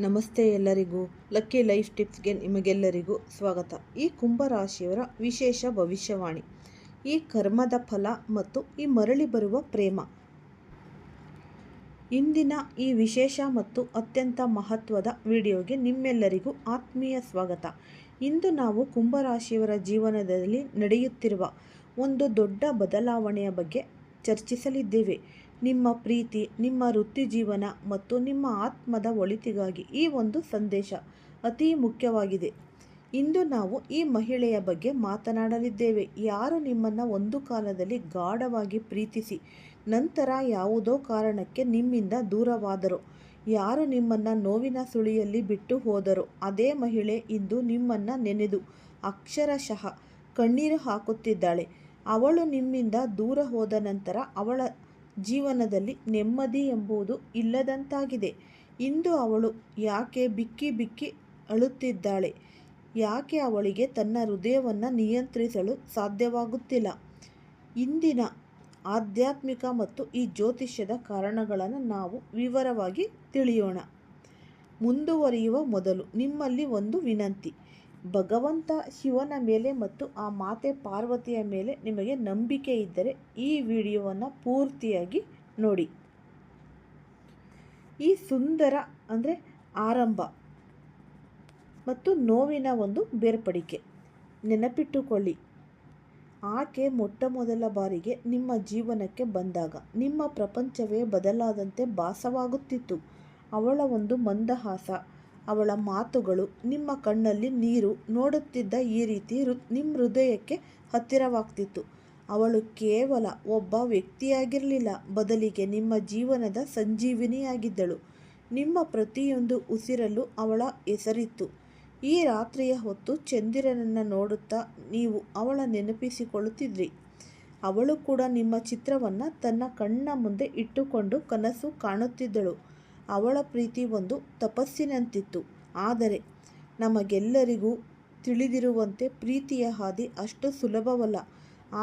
ನಮಸ್ತೆ ಎಲ್ಲರಿಗೂ. Lucky life ಟಿಪ್ಸ್ಗೆ ನಿಮಗೆಲ್ಲರಿಗೂ ಸ್ವಾಗತ. ಈ ಕುಂಭರಾಶಿಯವರ ವಿಶೇಷ ಭವಿಷ್ಯವಾಣಿ, ಈ ಕರ್ಮದ ಫಲ ಮತ್ತು ಈ ಮರಳಿ ಬರುವ ಪ್ರೇಮ. ಇಂದಿನ ಈ ವಿಶೇಷ ಮತ್ತು ಅತ್ಯಂತ ಮಹತ್ವದ ವಿಡಿಯೋಗೆ ನಿಮ್ಮೆಲ್ಲರಿಗೂ ಆತ್ಮೀಯ ಸ್ವಾಗತ. ಇಂದು ನಾವು ಕುಂಭರಾಶಿಯವರ ಜೀವನದಲ್ಲಿ ನಡೆಯುತ್ತಿರುವ ಒಂದು ದೊಡ್ಡ ಬದಲಾವಣೆಯ ಬಗ್ಗೆ ಚರ್ಚಿಸಲಿದ್ದೇವೆ. ನಿಮ್ಮ ಪ್ರೀತಿ, ನಿಮ್ಮ ವೃತ್ತಿ ಜೀವನ ಮತ್ತು ನಿಮ್ಮ ಆತ್ಮದ ಒಳಿತಿಗಾಗಿ ಈ ಒಂದು ಸಂದೇಶ ಅತಿ ಮುಖ್ಯವಾಗಿದೆ. ಇಂದು ನಾವು ಈ ಮಹಿಳೆಯ ಬಗ್ಗೆ ಮಾತನಾಡಲಿದ್ದೇವೆ, ಯಾರು ನಿಮ್ಮನ್ನು ಒಂದು ಕಾಲದಲ್ಲಿ ಗಾಢವಾಗಿ ಪ್ರೀತಿಸಿ ನಂತರ ಯಾವುದೋ ಕಾರಣಕ್ಕೆ ನಿಮ್ಮಿಂದ ದೂರವಾದರು, ಯಾರು ನಿಮ್ಮನ್ನು ನೋವಿನ ಸುಳಿಯಲ್ಲಿ ಬಿಟ್ಟು ಹೋದರು. ಅದೇ ಮಹಿಳೆ ಇಂದು ನಿಮ್ಮನ್ನು ನೆನೆದು ಅಕ್ಷರಶಃ ಕಣ್ಣೀರು ಹಾಕುತ್ತಿದ್ದಾಳೆ. ಅವಳು ನಿಮ್ಮಿಂದ ದೂರ ಹೋದ ನಂತರ ಅವಳ ಜೀವನದಲ್ಲಿ ನೆಮ್ಮದಿ ಎಂಬುದು ಇಲ್ಲದಂತಾಗಿದೆ. ಇಂದು ಅವಳು ಯಾಕೆ ಬಿಕ್ಕಿ ಬಿಕ್ಕಿ ಅಳುತ್ತಿದ್ದಾಳೆ, ಯಾಕೆ ಅವಳಿಗೆ ತನ್ನ ಹೃದಯವನ್ನು ನಿಯಂತ್ರಿಸಲು ಸಾಧ್ಯವಾಗುತ್ತಿಲ್ಲ. ಇಂದಿನ ಆಧ್ಯಾತ್ಮಿಕ ಮತ್ತು ಈ ಜ್ಯೋತಿಷ್ಯದ ಕಾರಣಗಳನ್ನು ನಾವು ವಿವರವಾಗಿ ತಿಳಿಯೋಣ. ಮುಂದುವರಿಯುವ ಮೊದಲು ನಿಮ್ಮಲ್ಲಿ ಒಂದು ವಿನಂತಿ. ಭಗವಂತ ಶಿವನ ಮೇಲೆ ಮತ್ತು ಆ ಮಾತೆ ಪಾರ್ವತಿಯ ಮೇಲೆ ನಿಮಗೆ ನಂಬಿಕೆ ಇದ್ದರೆ ಈ ವಿಡಿಯೋವನ್ನು ಪೂರ್ತಿಯಾಗಿ ನೋಡಿ. ಈ ಸುಂದರ ಆರಂಭ ಮತ್ತು ನೋವಿನ ಒಂದು ಬೇರ್ಪಡಿಕೆ ನೆನಪಿಟ್ಟುಕೊಳ್ಳಿ. ಆಕೆ ಮೊಟ್ಟಮೊದಲ ಬಾರಿಗೆ ನಿಮ್ಮ ಜೀವನಕ್ಕೆ ಬಂದಾಗ ನಿಮ್ಮ ಪ್ರಪಂಚವೇ ಬದಲಾದಂತೆ ಭಾಸವಾಗುತ್ತಿತ್ತು. ಅವಳ ಒಂದು ಮಂದಹಾಸ, ಅವಳ ಮಾತುಗಳು, ನಿಮ್ಮ ಕಣ್ಣಲ್ಲಿ ನೀರು ನೋಡುತ್ತಿದ್ದ ಈ ರೀತಿ ನಿಮ್ಮ ಹೃದಯಕ್ಕೆ ಹತ್ತಿರವಾಗ್ತಿತ್ತು. ಅವಳು ಕೇವಲ ಒಬ್ಬ ವ್ಯಕ್ತಿಯಾಗಿರಲಿಲ್ಲ, ಬದಲಿಗೆ ನಿಮ್ಮ ಜೀವನದ ಸಂಜೀವಿನಿಯಾಗಿದ್ದಳು. ನಿಮ್ಮ ಪ್ರತಿಯೊಂದು ಉಸಿರಲ್ಲೂ ಅವಳ ಹೆಸರಿತ್ತು. ಈ ರಾತ್ರಿಯ ಹೊತ್ತು ಚಂದಿರನನ್ನು ನೋಡುತ್ತಾ ನೀವು ಅವಳ ನೆನಪಿಸಿಕೊಳ್ಳುತ್ತಿದ್ರಿ. ಅವಳು ಕೂಡ ನಿಮ್ಮ ಚಿತ್ರವನ್ನು ತನ್ನ ಕಣ್ಣ ಮುಂದೆ ಇಟ್ಟುಕೊಂಡು ಕನಸು ಕಾಣುತ್ತಿದ್ದಳು. ಅವಳ ಪ್ರೀತಿ ಒಂದು ತಪಸ್ಸಿನಂತಿತ್ತು. ಆದರೆ ನಮಗೆಲ್ಲರಿಗೂ ತಿಳಿದಿರುವಂತೆ ಪ್ರೀತಿಯ ಹಾದಿ ಅಷ್ಟು ಸುಲಭವಲ್ಲ.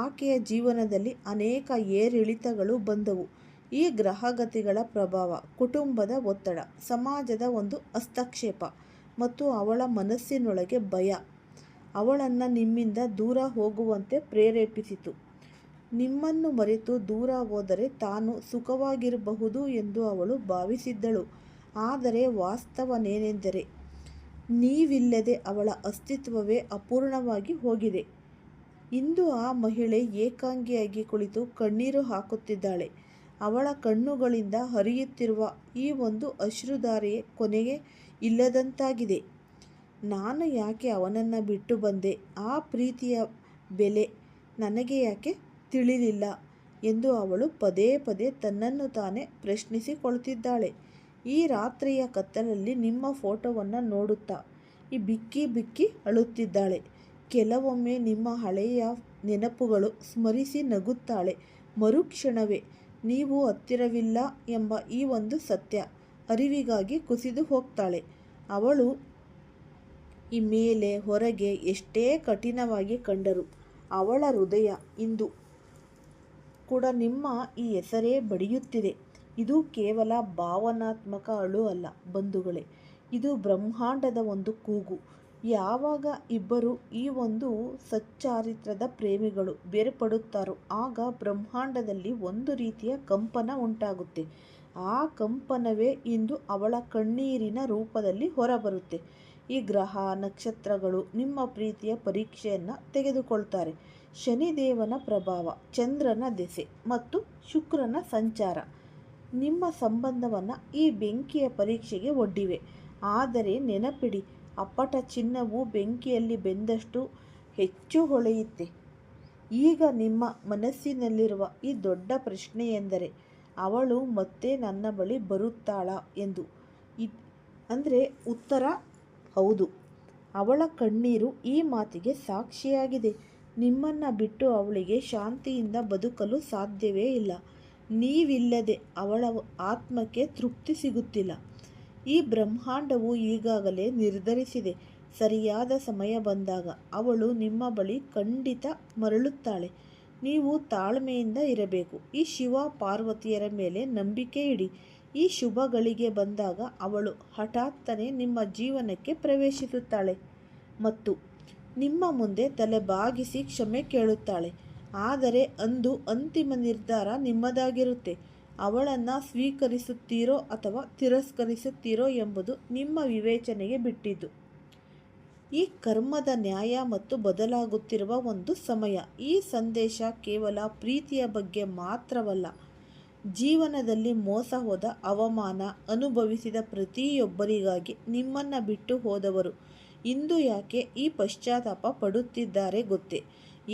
ಆಕೆಯ ಜೀವನದಲ್ಲಿ ಅನೇಕ ಏರಿಳಿತಗಳು ಬಂದವು. ಈ ಗ್ರಹಗತಿಗಳ ಪ್ರಭಾವ, ಕುಟುಂಬದ ಒತ್ತಡ, ಸಮಾಜದ ಒಂದು ಹಸ್ತಕ್ಷೇಪ ಮತ್ತು ಅವಳ ಮನಸ್ಸಿನೊಳಗೆ ಭಯ ಅವಳನ್ನು ನಿಮ್ಮಿಂದ ದೂರ ಹೋಗುವಂತೆ ಪ್ರೇರೇಪಿಸಿತು. ನಿಮ್ಮನ್ನು ಮರೆತು ದೂರ ಹೋದರೆ ತಾನು ಸುಖವಾಗಿರಬಹುದು ಎಂದು ಅವಳು ಭಾವಿಸಿದ್ದಳು. ಆದರೆ ವಾಸ್ತವವೇನೆಂದರೆ ನೀವಿಲ್ಲದೆ ಅವಳ ಅಸ್ತಿತ್ವವೇ ಅಪೂರ್ಣವಾಗಿ ಹೋಗಿದೆ. ಇಂದು ಆ ಮಹಿಳೆ ಏಕಾಂಗಿಯಾಗಿ ಕುಳಿತು ಕಣ್ಣೀರು ಹಾಕುತ್ತಿದ್ದಾಳೆ. ಅವಳ ಕಣ್ಣುಗಳಿಂದ ಹರಿಯುತ್ತಿರುವ ಈ ಒಂದು ಅಶ್ರುಧಾರೆಯೇ ಕೊನೆಗೆ ಇಲ್ಲದಂತಾಗಿದೆ. ನಾನು ಯಾಕೆ ಅವನನ್ನು ಬಿಟ್ಟು ಬಂದೆ, ಆ ಪ್ರೀತಿಯ ಬೆಲೆ ನನಗೆ ಯಾಕೆ ತಿಳಿಲಿಲ್ಲ ಎಂದು ಅವಳು ಪದೇ ಪದೇ ತನ್ನನ್ನು ತಾನೇ ಪ್ರಶ್ನಿಸಿಕೊಳ್ತಿದ್ದಾಳೆ. ಈ ರಾತ್ರಿಯ ಕತ್ತಲಲ್ಲಿ ನಿಮ್ಮ ಫೋಟೋವನ್ನು ನೋಡುತ್ತಾ ಬಿಕ್ಕಿ ಬಿಕ್ಕಿ ಅಳುತ್ತಿದ್ದಾಳೆ. ಕೆಲವೊಮ್ಮೆ ನಿಮ್ಮ ಹಳೆಯ ನೆನಪುಗಳು ಸ್ಮರಿಸಿ ನಗುತ್ತಾಳೆ. ಮರುಕ್ಷಣವೇ ನೀವು ಹತ್ತಿರವಿಲ್ಲ ಎಂಬ ಈ ಒಂದು ಸತ್ಯ ಅರಿವಿಗಾಗಿ ಕುಸಿದು ಹೋಗ್ತಾಳೆ. ಅವಳು ಈ ಮೇಲೆ ಹೊರಗೆ ಎಷ್ಟೇ ಕಠಿಣವಾಗಿ ಕಂಡರೂ ಅವಳ ಹೃದಯ ಇಂದು ಕೂಡ ನಿಮ್ಮ ಈ ಹೆಸರೇ ಬಡಿಯುತ್ತಿದೆ. ಇದು ಕೇವಲ ಭಾವನಾತ್ಮಕ ಅಳು ಅಲ್ಲ ಬಂಧುಗಳೇ, ಇದು ಬ್ರಹ್ಮಾಂಡದ ಒಂದು ಕೂಗು. ಯಾವಾಗ ಇಬ್ಬರು ಈ ಒಂದು ಸಚ್ಚಾರಿತ್ರದ ಪ್ರೇಮಿಗಳು ಬೇರ್ಪಡುತ್ತಾರೋ ಆಗ ಬ್ರಹ್ಮಾಂಡದಲ್ಲಿ ಒಂದು ರೀತಿಯ ಕಂಪನ ಉಂಟಾಗುತ್ತೆ. ಆ ಕಂಪನವೇ ಇಂದು ಅವಳ ಕಣ್ಣೀರಿನ ರೂಪದಲ್ಲಿ ಹೊರಬರುತ್ತೆ. ಈ ಗ್ರಹ ನಕ್ಷತ್ರಗಳು ನಿಮ್ಮ ಪ್ರೀತಿಯ ಪರೀಕ್ಷೆಯನ್ನು ತೆಗೆದುಕೊಳ್ತಾರೆ. ಶನಿದೇವನ ಪ್ರಭಾವ, ಚಂದ್ರನ ದೆಸೆ ಮತ್ತು ಶುಕ್ರನ ಸಂಚಾರ ನಿಮ್ಮ ಸಂಬಂಧವನ್ನು ಈ ಬೆಂಕಿಯ ಪರೀಕ್ಷೆಗೆ ಒಡ್ಡಿವೆ. ಆದರೆ ನೆನಪಿಡಿ, ಅಪ್ಪಟ ಚಿನ್ನವು ಬೆಂಕಿಯಲ್ಲಿ ಬೆಂದಷ್ಟು ಹೆಚ್ಚು ಹೊಳೆಯುತ್ತೆ. ಈಗ ನಿಮ್ಮ ಮನಸ್ಸಿನಲ್ಲಿರುವ ಈ ದೊಡ್ಡ ಪ್ರಶ್ನೆಯೆಂದರೆ ಅವಳು ಮತ್ತೆ ನನ್ನ ಬಳಿ ಬರುತ್ತಾಳಾ ಎಂದು. ಉತ್ತರ ಹೌದು. ಅವಳ ಕಣ್ಣೀರು ಈ ಮಾತಿಗೆ ಸಾಕ್ಷಿಯಾಗಿದೆ. ನಿಮ್ಮನ್ನು ಬಿಟ್ಟು ಅವಳಿಗೆ ಶಾಂತಿಯಿಂದ ಬದುಕಲು ಸಾಧ್ಯವೇ ಇಲ್ಲ. ನೀವಿಲ್ಲದೆ ಅವಳ ಆತ್ಮಕ್ಕೆ ತೃಪ್ತಿ ಸಿಗುತ್ತಿಲ್ಲ. ಈ ಬ್ರಹ್ಮಾಂಡವು ಈಗಾಗಲೇ ನಿರ್ಧರಿಸಿದೆ, ಸರಿಯಾದ ಸಮಯ ಬಂದಾಗ ಅವಳು ನಿಮ್ಮ ಬಳಿ ಖಂಡಿತ ಮರಳುತ್ತಾಳೆ. ನೀವು ತಾಳ್ಮೆಯಿಂದ ಇರಬೇಕು. ಈ ಶಿವ ಪಾರ್ವತಿಯರ ಮೇಲೆ ನಂಬಿಕೆ ಇಡಿ. ಈ ಶುಭಗಳಿಗೆ ಬಂದಾಗ ಅವಳು ಹಠಾತ್ತನೆ ನಿಮ್ಮ ಜೀವನಕ್ಕೆ ಪ್ರವೇಶಿಸುತ್ತಾಳೆ ಮತ್ತು ನಿಮ್ಮ ಮುಂದೆ ತಲೆ ಬಾಗಿಸಿ ಕ್ಷಮೆ ಕೇಳುತ್ತಾಳೆ. ಆದರೆ ಅಂದು ಅಂತಿಮ ನಿರ್ಧಾರ ನಿಮ್ಮದಾಗಿರುತ್ತೆ. ಅವಳನ್ನು ಸ್ವೀಕರಿಸುತ್ತೀರೋ ಅಥವಾ ತಿರಸ್ಕರಿಸುತ್ತೀರೋ ಎಂಬುದು ನಿಮ್ಮ ವಿವೇಚನೆಗೆ ಬಿಟ್ಟಿದ್ದು. ಈ ಕರ್ಮದ ನ್ಯಾಯ ಮತ್ತು ಬದಲಾಗುತ್ತಿರುವ ಒಂದು ಸಮಯ. ಈ ಸಂದೇಶ ಕೇವಲ ಪ್ರೀತಿಯ ಬಗ್ಗೆ ಮಾತ್ರವಲ್ಲ. ಜೀವನದಲ್ಲಿ ಮೋಸ ಹೋದ, ಅವಮಾನ ಅನುಭವಿಸಿದ ಪ್ರತಿಯೊಬ್ಬರಿಗಾಗಿ. ನಿಮ್ಮನ್ನು ಬಿಟ್ಟು ಹೋದವರು ಇಂದು ಯಾಕೆ ಈ ಪಶ್ಚಾತ್ತಾಪ ಪಡುತ್ತಿದ್ದಾರೆ ಗೊತ್ತೇ?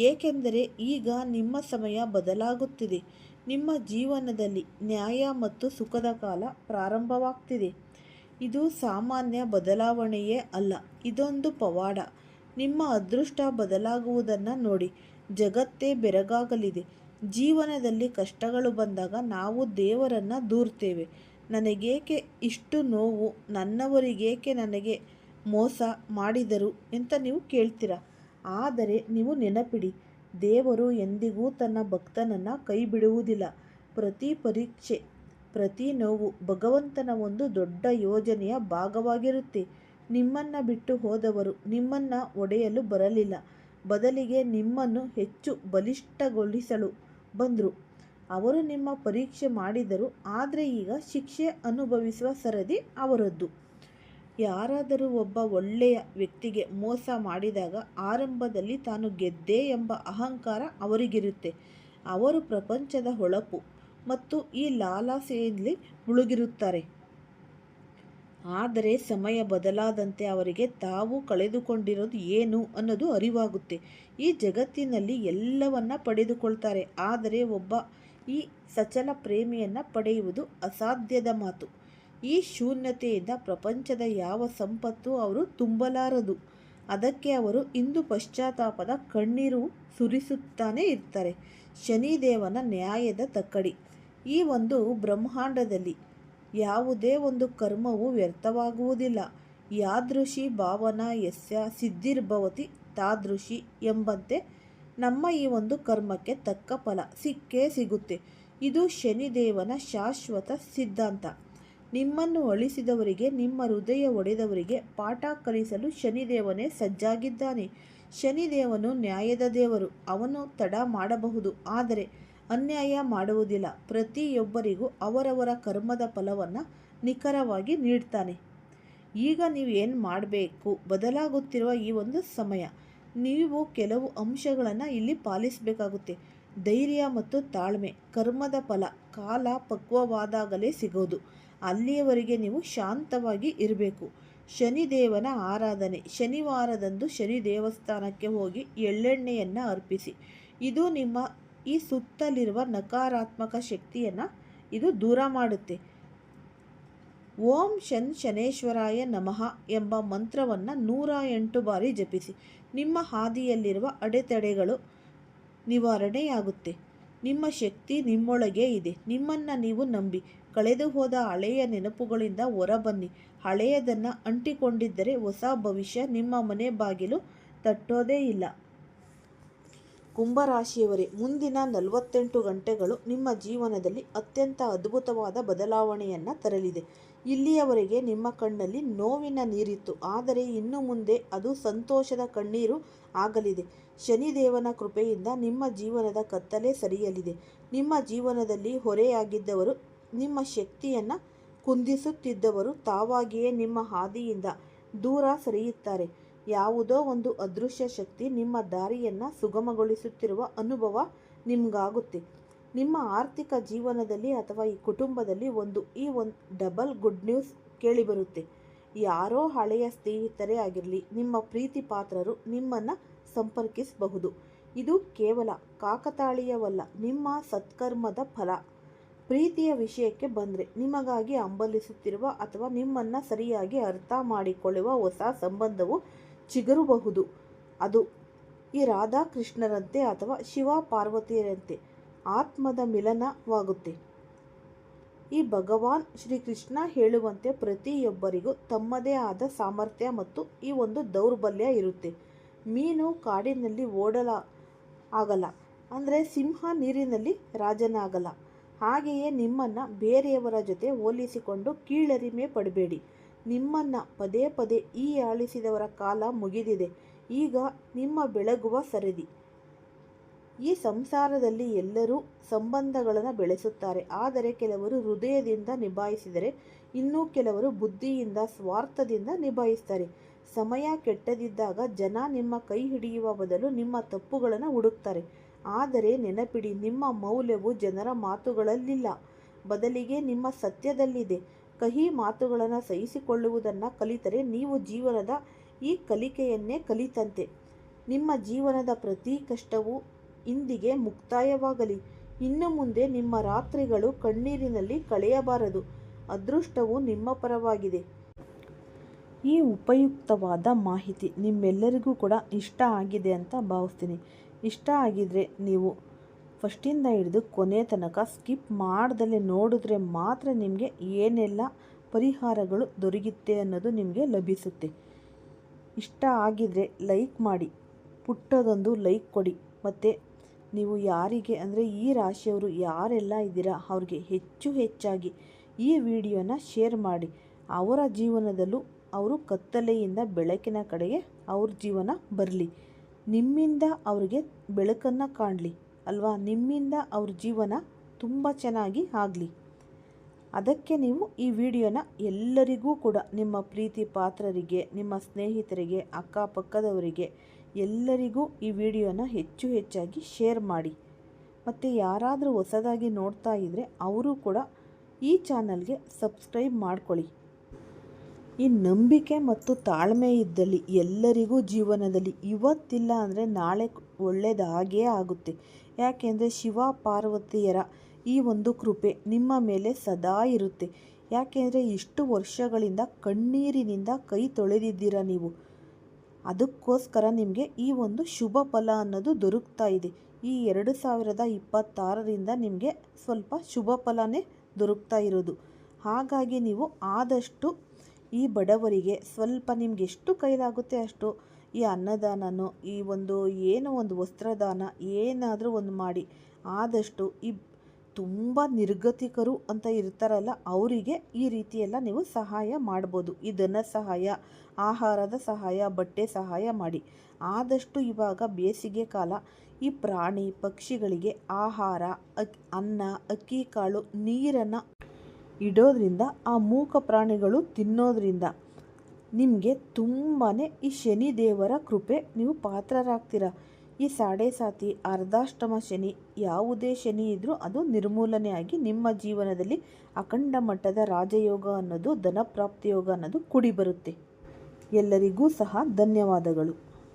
ಏಕೆಂದರೆ ಈಗ ನಿಮ್ಮ ಸಮಯ ಬದಲಾಗುತ್ತಿದೆ. ನಿಮ್ಮ ಜೀವನದಲ್ಲಿ ನ್ಯಾಯ ಮತ್ತು ಸುಖದ ಕಾಲ ಪ್ರಾರಂಭವಾಗ್ತಿದೆ. ಇದು ಸಾಮಾನ್ಯ ಬದಲಾವಣೆಯೇ ಅಲ್ಲ, ಇದೊಂದು ಪವಾಡ. ನಿಮ್ಮ ಅದೃಷ್ಟ ಬದಲಾಗುವುದನ್ನು ನೋಡಿ ಜಗತ್ತೇ ಬೆರಗಾಗಲಿದೆ. ಜೀವನದಲ್ಲಿ ಕಷ್ಟಗಳು ಬಂದಾಗ ನಾವು ದೇವರನ್ನು ದೂರ್ತೇವೆ. ನನಗೇಕೆ ಇಷ್ಟು ನೋವು, ನನ್ನವರಿಗೇಕೆ ನನಗೆ ಮೋಸ ಮಾಡಿದರು ಅಂತ ನೀವು ಕೇಳ್ತೀರ. ಆದರೆ ನೀವು ನೆನಪಿಡಿ, ದೇವರು ಎಂದಿಗೂ ತನ್ನ ಭಕ್ತನನ್ನು ಕೈ ಬಿಡುವುದಿಲ್ಲ. ಪ್ರತಿ ಪರೀಕ್ಷೆ, ಪ್ರತಿ ನೋವು ಭಗವಂತನ ಒಂದು ದೊಡ್ಡ ಯೋಜನೆಯ ಭಾಗವಾಗಿರುತ್ತೆ. ನಿಮ್ಮನ್ನು ಬಿಟ್ಟು ಹೋದವರು ನಿಮ್ಮನ್ನು ಒಡೆಯಲು ಬರಲಿಲ್ಲ, ಬದಲಿಗೆ ನಿಮ್ಮನ್ನು ಹೆಚ್ಚು ಬಲಿಷ್ಠಗೊಳಿಸಲು ಬಂದರು. ಅವರು ನಿಮ್ಮ ಪರೀಕ್ಷೆ ಮಾಡಿದರು, ಆದರೆ ಈಗ ಶಿಕ್ಷೆ ಅನುಭವಿಸುವ ಸರದಿ ಅವರದ್ದು. ಯಾರಾದರೂ ಒಬ್ಬ ಒಳ್ಳೆಯ ವ್ಯಕ್ತಿಗೆ ಮೋಸ ಮಾಡಿದಾಗ ಆರಂಭದಲ್ಲಿ ತಾನು ಗೆದ್ದೆ ಎಂಬ ಅಹಂಕಾರ ಅವರಿಗಿರುತ್ತೆ. ಅವರು ಪ್ರಪಂಚದ ಹೊಳಪು ಮತ್ತು ಈ ಲಾಲಸೆಯಲ್ಲಿ ಮುಳುಗಿರುತ್ತಾರೆ. ಆದರೆ ಸಮಯ ಬದಲಾದಂತೆ ಅವರಿಗೆ ತಾವು ಕಳೆದುಕೊಂಡಿರೋದು ಏನು ಅನ್ನೋದು ಅರಿವಾಗುತ್ತೆ. ಈ ಜಗತ್ತಿನಲ್ಲಿ ಎಲ್ಲವನ್ನ ಪಡೆದುಕೊಳ್ತಾರೆ, ಆದರೆ ಒಬ್ಬ ಈ ಸಚಲ ಪ್ರೇಮಿಯನ್ನು ಪಡೆಯುವುದು ಅಸಾಧ್ಯದ ಮಾತು. ಈ ಶೂನ್ಯತೆಯಿಂದ ಪ್ರಪಂಚದ ಯಾವ ಸಂಪತ್ತು ಅವರು ತುಂಬಲಾರದು. ಅದಕ್ಕೆ ಅವರು ಇಂದು ಪಶ್ಚಾತ್ತಾಪದ ಕಣ್ಣೀರು ಸುರಿಸುತ್ತಾನೇ ಇರ್ತಾರೆ. ಶನಿದೇವನ ನ್ಯಾಯದ ತಕ್ಕಡಿ. ಈ ಒಂದು ಬ್ರಹ್ಮಾಂಡದಲ್ಲಿ ಯಾವುದೇ ಒಂದು ಕರ್ಮವು ವ್ಯರ್ಥವಾಗುವುದಿಲ್ಲ. ಯಾದೃಶಿ ಭಾವನಾ ಯಸ್ಯ ಸಿದ್ಧಿರ್ಭವತಿ ತಾದೃಶಿ ಎಂಬಂತೆ ನಮ್ಮ ಈ ಒಂದು ಕರ್ಮಕ್ಕೆ ತಕ್ಕ ಫಲ ಸಿಕ್ಕೇ ಸಿಗುತ್ತೆ. ಇದು ಶನಿದೇವನ ಶಾಶ್ವತ ಸಿದ್ಧಾಂತ. ನಿಮ್ಮನ್ನು ಅಳಿಸಿದವರಿಗೆ, ನಿಮ್ಮ ಹೃದಯ ಒಡೆದವರಿಗೆ ಪಾಠ ಕಲಿಸಲು ಶನಿದೇವನೇ ಸಜ್ಜಾಗಿದ್ದಾನೆ. ಶನಿದೇವನು ನ್ಯಾಯದ ದೇವರು. ಅವನು ತಡ ಮಾಡಬಹುದು, ಆದರೆ ಅನ್ಯಾಯ ಮಾಡುವುದಿಲ್ಲ. ಪ್ರತಿಯೊಬ್ಬರಿಗೂ ಅವರವರ ಕರ್ಮದ ಫಲವನ್ನು ನಿಖರವಾಗಿ ನೀಡ್ತಾನೆ. ಈಗ ನೀವು ಏನು ಮಾಡಬೇಕು? ಬದಲಾಗುತ್ತಿರುವ ಈ ಒಂದು ಸಮಯ, ನೀವು ಕೆಲವು ಅಂಶಗಳನ್ನು ಇಲ್ಲಿ ಪಾಲಿಸಬೇಕಾಗುತ್ತೆ. ಧೈರ್ಯ ಮತ್ತು ತಾಳ್ಮೆ. ಕರ್ಮದ ಫಲ ಕಾಲ ಪಕ್ವವಾದಾಗಲೇ ಸಿಗೋದು. ಅಲ್ಲಿಯವರೆಗೆ ನೀವು ಶಾಂತವಾಗಿ ಇರಬೇಕು. ಶನಿದೇವನ ಆರಾಧನೆ. ಶನಿವಾರದಂದು ಶನಿ ದೇವಸ್ಥಾನಕ್ಕೆ ಹೋಗಿ ಎಳ್ಳೆಣ್ಣೆಯನ್ನು ಅರ್ಪಿಸಿ. ಇದು ನಿಮ್ಮ ಈ ಸುತ್ತಲಿರುವ ನಕಾರಾತ್ಮಕ ಶಕ್ತಿಯನ್ನು ಇದು ದೂರ ಮಾಡುತ್ತೆ. ಓಂ ಶನೇಶ್ವರಾಯ ನಮಃ ಎಂಬ ಮಂತ್ರವನ್ನು 108 ಬಾರಿ ಜಪಿಸಿ. ನಿಮ್ಮ ಹಾದಿಯಲ್ಲಿರುವ ಅಡೆತಡೆಗಳು ನಿವಾರಣೆಯಾಗುತ್ತೆ. ನಿಮ್ಮ ಶಕ್ತಿ ನಿಮ್ಮೊಳಗೆ ಇದೆ. ನಿಮ್ಮನ್ನು ನೀವು ನಂಬಿ ಕಳೆದು ಹೋದ ಹಳೆಯ ನೆನಪುಗಳಿಂದ ಹೊರಬನ್ನಿ. ಹಳೆಯದನ್ನು ಅಂಟಿಕೊಂಡಿದ್ದರೆ ಹೊಸ ಭವಿಷ್ಯ ನಿಮ್ಮ ಮನೆ ಬಾಗಿಲು ತಟ್ಟೋದೇ ಇಲ್ಲ. ಕುಂಭರಾಶಿಯವರೇ, ಮುಂದಿನ 48 ಗಂಟೆಗಳು ನಿಮ್ಮ ಜೀವನದಲ್ಲಿ ಅತ್ಯಂತ ಅದ್ಭುತವಾದ ಬದಲಾವಣೆಯನ್ನು ತರಲಿದೆ. ಇಲ್ಲಿಯವರೆಗೆ ನಿಮ್ಮ ಕಣ್ಣಲ್ಲಿ ನೋವಿನ ನೀರಿತ್ತು, ಆದರೆ ಇನ್ನು ಮುಂದೆ ಅದು ಸಂತೋಷದ ಕಣ್ಣೀರು ಆಗಲಿದೆ. ಶನಿದೇವನ ಕೃಪೆಯಿಂದ ನಿಮ್ಮ ಜೀವನದ ಕತ್ತಲೆ ಸರಿಯಲಿದೆ. ನಿಮ್ಮ ಜೀವನದಲ್ಲಿ ಹೊರೆಯಾಗಿದ್ದವರು, ನಿಮ್ಮ ಶಕ್ತಿಯನ್ನು ಕುಂದಿಸುತ್ತಿದ್ದವರು ತಾವಾಗಿಯೇ ನಿಮ್ಮ ಹಾದಿಯಿಂದ ದೂರ ಸರಿಯುತ್ತಾರೆ. ಯಾವುದೋ ಒಂದು ಅದೃಶ್ಯ ಶಕ್ತಿ ನಿಮ್ಮ ದಾರಿಯನ್ನು ಸುಗಮಗೊಳಿಸುತ್ತಿರುವ ಅನುಭವ ನಿಮಗಾಗುತ್ತೆ. ನಿಮ್ಮ ಆರ್ಥಿಕ ಜೀವನದಲ್ಲಿ ಅಥವಾ ಈ ಕುಟುಂಬದಲ್ಲಿ ಈ ಒಂದು ಡಬಲ್ ಗುಡ್ ನ್ಯೂಸ್ ಕೇಳಿಬರುತ್ತೆ. ಯಾರೋ ಹಳೆಯ ಸ್ನೇಹಿತರೇ ಆಗಿರಲಿ, ನಿಮ್ಮ ಪ್ರೀತಿ ಪಾತ್ರರು ನಿಮ್ಮನ್ನು ಸಂಪರ್ಕಿಸಬಹುದು. ಇದು ಕೇವಲ ಕಾಕತಾಳೀಯವಲ್ಲ, ನಿಮ್ಮ ಸತ್ಕರ್ಮದ ಫಲ. ಪ್ರೀತಿಯ ವಿಷಯಕ್ಕೆ ಬಂದರೆ, ನಿಮಗಾಗಿ ಹಂಬಲಿಸುತ್ತಿರುವ ಅಥವಾ ನಿಮ್ಮನ್ನು ಸರಿಯಾಗಿ ಅರ್ಥ ಮಾಡಿಕೊಳ್ಳುವ ಹೊಸ ಸಂಬಂಧವು ಚಿಗುರಬಹುದು. ಅದು ಈ ರಾಧಾಕೃಷ್ಣರಂತೆ ಅಥವಾ ಶಿವ ಪಾರ್ವತಿಯರಂತೆ ಆತ್ಮದ ಮಿಲನವಾಗುತ್ತೆ. ಈ ಭಗವಾನ್ ಶ್ರೀಕೃಷ್ಣ ಹೇಳುವಂತೆ ಪ್ರತಿಯೊಬ್ಬರಿಗೂ ತಮ್ಮದೇ ಆದ ಸಾಮರ್ಥ್ಯ ಮತ್ತು ಈ ಒಂದು ದೌರ್ಬಲ್ಯ ಇರುತ್ತೆ. ಮೀನು ಕಾಡಿನಲ್ಲಿ ಆಗಲ್ಲ, ಅಂದರೆ ಸಿಂಹ ನೀರಿನಲ್ಲಿ ರಾಜನಾಗಲ್ಲ. ಹಾಗೆಯೇ ನಿಮ್ಮನ್ನು ಬೇರೆಯವರ ಜೊತೆ ಹೋಲಿಸಿಕೊಂಡು ಕೀಳರಿಮೆ ಪಡಬೇಡಿ. ನಿಮ್ಮನ್ನು ಪದೇ ಪದೇ ಆಳಿಸಿದವರ ಕಾಲ ಮುಗಿದಿದೆ. ಈಗ ನಿಮ್ಮ ಬೆಳಗುವ ಸರದಿ. ಈ ಸಂಸಾರದಲ್ಲಿ ಎಲ್ಲರೂ ಸಂಬಂಧಗಳನ್ನು ಬೆಳೆಸುತ್ತಾರೆ. ಆದರೆ ಕೆಲವರು ಹೃದಯದಿಂದ ನಿಭಾಯಿಸಿದರೆ ಇನ್ನೂ ಕೆಲವರು ಬುದ್ಧಿಯಿಂದ ಸ್ವಾರ್ಥದಿಂದ ನಿಭಾಯಿಸ್ತಾರೆ. ಸಮಯ ಕೆಟ್ಟದಿದ್ದಾಗ ಜನ ನಿಮ್ಮ ಕೈ ಹಿಡಿಯುವ ಬದಲು ನಿಮ್ಮ ತಪ್ಪುಗಳನ್ನು ಹುಡುಕ್ತಾರೆ. ಆದರೆ ನೆನಪಿಡಿ, ನಿಮ್ಮ ಮೌಲ್ಯವು ಜನರ ಮಾತುಗಳಲ್ಲಿಲ್ಲ, ಬದಲಿಗೆ ನಿಮ್ಮ ಸತ್ಯದಲ್ಲಿದೆ. ಕಹಿ ಮಾತುಗಳನ್ನು ಸಹಿಸಿಕೊಳ್ಳುವುದನ್ನು ಕಲಿತರೆ ನೀವು ಜೀವನದ ಈ ಕಲಿಕೆಯನ್ನೇ ಕಲಿತಂತೆ. ನಿಮ್ಮ ಜೀವನದ ಪ್ರತಿ ಕಷ್ಟವೂ ಇಂದಿಗೆ ಮುಕ್ತಾಯವಾಗಲಿ. ಇನ್ನು ಮುಂದೆ ನಿಮ್ಮ ರಾತ್ರಿಗಳು ಕಣ್ಣೀರಿನಲ್ಲಿ ಕಳೆಯಬಾರದು. ಅದೃಷ್ಟವು ನಿಮ್ಮ ಪರವಾಗಿದೆ. ಈ ಉಪಯುಕ್ತವಾದ ಮಾಹಿತಿ ನಿಮ್ಮೆಲ್ಲರಿಗೂ ಕೂಡ ಇಷ್ಟ ಆಗಿದೆ ಅಂತ ಭಾವಿಸ್ತೀನಿ. ಇಷ್ಟ ಆಗಿದ್ರೆ ನೀವು ಫಸ್ಟಿಂದ ಹಿಡಿದು ಕೊನೆ ತನಕ ಸ್ಕಿಪ್ ಮಾಡ್ದಲೇ ನೋಡಿದ್ರೆ ಮಾತ್ರ ನಿಮಗೆ ಏನೆಲ್ಲ ಪರಿಹಾರಗಳು ದೊರೆಯುತ್ತೆ ಅನ್ನೋದು ನಿಮಗೆ ಲಭಿಸುತ್ತೆ. ಇಷ್ಟ ಆಗಿದ್ರೆ ಲೈಕ್ ಮಾಡಿ, ಪುಟ್ಟದೊಂದು ಲೈಕ್ ಕೊಡಿ. ಮತ್ತು ನೀವು ಯಾರಿಗೆ ಅಂದರೆ ಈ ರಾಶಿಯವರು ಯಾರೆಲ್ಲ ಇದ್ದೀರಾ ಅವ್ರಿಗೆ ಹೆಚ್ಚಾಗಿ ಈ ವಿಡಿಯೋನ ಶೇರ್ ಮಾಡಿ. ಅವರ ಜೀವನದಲ್ಲೂ ಅವರು ಕತ್ತಲೆಯಿಂದ ಬೆಳಕಿನ ಕಡೆಗೆ ಅವ್ರ ಜೀವನ ಬರಲಿ. ನಿಮ್ಮಿಂದ ಅವರಿಗೆ ಬೆಳಕನ್ನು ಕಾಣಲಿ ಅಲ್ವಾ? ನಿಮ್ಮಿಂದ ಅವ್ರ ಜೀವನ ತುಂಬ ಚೆನ್ನಾಗಿ ಆಗಲಿ. ಅದಕ್ಕೆ ನೀವು ಈ ವಿಡಿಯೋನ ಎಲ್ಲರಿಗೂ ಕೂಡ, ನಿಮ್ಮ ಪ್ರೀತಿ ಪಾತ್ರರಿಗೆ, ನಿಮ್ಮ ಸ್ನೇಹಿತರಿಗೆ, ಅಕ್ಕಪಕ್ಕದವರಿಗೆ ಎಲ್ಲರಿಗೂ ಈ ವಿಡಿಯೋನ ಹೆಚ್ಚಾಗಿ ಶೇರ್ ಮಾಡಿ. ಮತ್ತು ಯಾರಾದರೂ ಹೊಸದಾಗಿ ನೋಡ್ತಾ ಇದ್ದರೆ ಅವರು ಕೂಡ ಈ ಚಾನಲ್ಗೆ ಸಬ್ಸ್ಕ್ರೈಬ್ ಮಾಡ್ಕೊಳ್ಳಿ. ಈ ನಂಬಿಕೆ ಮತ್ತು ತಾಳ್ಮೆ ಇದ್ದಲ್ಲಿ ಎಲ್ಲರಿಗೂ ಜೀವನದಲ್ಲಿ ಇವತ್ತಿಲ್ಲ ಅಂದರೆ ನಾಳೆ ಒಳ್ಳೆಯದಾಗೇ ಆಗುತ್ತೆ. ಯಾಕೆಂದರೆ ಶಿವ ಪಾರ್ವತಿಯರ ಈ ಒಂದು ಕೃಪೆ ನಿಮ್ಮ ಮೇಲೆ ಸದಾ ಇರುತ್ತೆ. ಯಾಕೆಂದರೆ ಇಷ್ಟು ವರ್ಷಗಳಿಂದ ಕಣ್ಣೀರಿನಿಂದ ಕೈ ತೊಳೆದಿದ್ದೀರ ನೀವು. ಅದಕ್ಕೋಸ್ಕರ ನಿಮಗೆ ಈ ಒಂದು ಶುಭ ಫಲ ಅನ್ನೋದು ದೊರಕ್ತಾ ಇದೆ. ಈ 2026ರಿಂದ ನಿಮಗೆ ಸ್ವಲ್ಪ ಶುಭ ಫಲನೇ ದೊರಕ್ತಾ ಇರೋದು. ಹಾಗಾಗಿ ನೀವು ಆದಷ್ಟು ಈ ಬಡವರಿಗೆ ಸ್ವಲ್ಪ ನಿಮ್ಗೆ ಎಷ್ಟು ಕೈಲಾಗುತ್ತೆ ಅಷ್ಟು ಈ ಅನ್ನದಾನನೋ ಈ ಒಂದು ಏನೋ ಒಂದು ವಸ್ತ್ರದಾನ ಏನಾದರೂ ಒಂದು ಮಾಡಿ. ಆದಷ್ಟು ಈ ತುಂಬ ನಿರ್ಗತಿಕರು ಅಂತ ಇರ್ತಾರಲ್ಲ ಅವರಿಗೆ ಈ ರೀತಿಯೆಲ್ಲ ನೀವು ಸಹಾಯ ಮಾಡ್ಬೋದು. ಈ ಧನ ಸಹಾಯ, ಆಹಾರದ ಸಹಾಯ, ಬಟ್ಟೆ ಸಹಾಯ ಮಾಡಿ. ಆದಷ್ಟು ಇವಾಗ ಬೇಸಿಗೆ ಕಾಲ ಈ ಪ್ರಾಣಿ ಪಕ್ಷಿಗಳಿಗೆ ಆಹಾರ, ಅನ್ನ, ಅಕ್ಕಿ ಕಾಳು, ನೀರನ್ನು ಇಡೋದ್ರಿಂದ, ಆ ಮೂಕ ಪ್ರಾಣಿಗಳು ತಿನ್ನೋದ್ರಿಂದ ನಿಮಗೆ ತುಂಬಾ ಈ ಶನಿ ದೇವರ ಕೃಪೆ ನೀವು ಪಾತ್ರರಾಗ್ತೀರ. ಈ ಸಾಡೆ ಸಾತಿ ಅರ್ಧಾಷ್ಟಮ ಶನಿ, ಯಾವುದೇ ಶನಿ ಇದ್ದರೂ ಅದು ನಿರ್ಮೂಲನೆ ಆಗಿ ನಿಮ್ಮ ಜೀವನದಲ್ಲಿ ಅಖಂಡ ಮಟ್ಟದ ರಾಜಯೋಗ ಅನ್ನೋದು, ಧನಪ್ರಾಪ್ತಿ ಯೋಗ ಅನ್ನೋದು ಕೂಡಿ ಬರುತ್ತೆ. ಎಲ್ಲರಿಗೂ ಸಹ ಧನ್ಯವಾದಗಳು.